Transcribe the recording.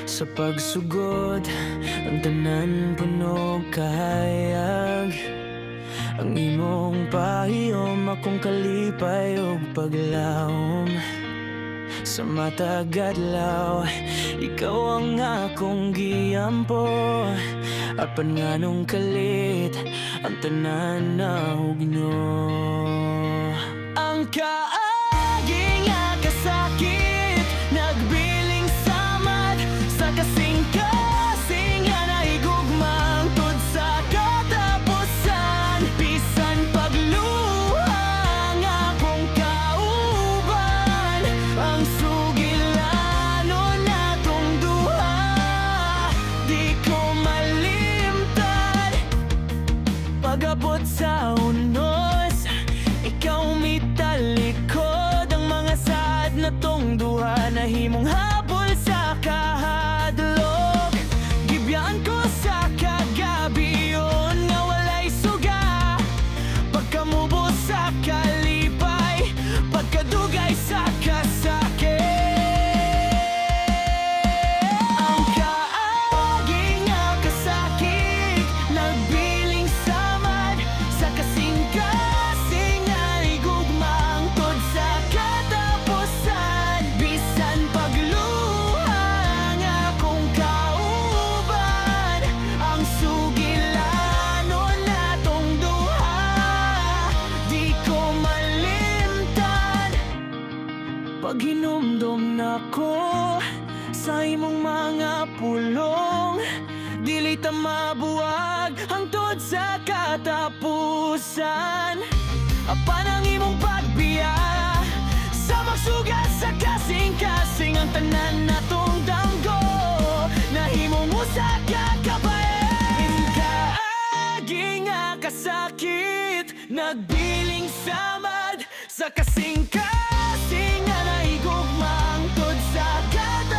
Sa pagsugod, ang tanan puno kahayag. Ang imong pahiyom, akong kalipay og paglawom. Sa matag adlaw, ikaw ang akong giyampo. Apan nganong kalit, ang tanan nahug nyo. Ang kaagi nga kasakit, nagbiling samad sa kasing-kasing nga nahigugmang tud sa katapusan. Bisan pagluha nga akong kauban, ang sugilanon natong duha di ko malimtan. Pag-abot sa unos, ikaw mitalikod. Ang mga saad na tong duha nahimong habol sa kahadlok. Gibiyaan ko sa kagabi yun nga walay suga. Pagkamubo sa kalipay, pagkadugay sa kasakit. Ang kaagi nga kasakit, nagbiling samad sa kasing-kasing nga igugmang tod sa katapusan. Bisan pagluha nga akong kauban, ang sugilanon natong duha di ko malimtan. Pag hinumdum nako sa imong mga pulong, dili ta mabuwag hangtod sa katapusan. Apan ang imong pagbiya sa magsugat sa kasing-kasing, ang tanan natong danggo nahimong usa ka kabayan. Kaagi nga kasakit, nagbiling samad sa kasing-kasing nga nahigugmang tod sa katapusan.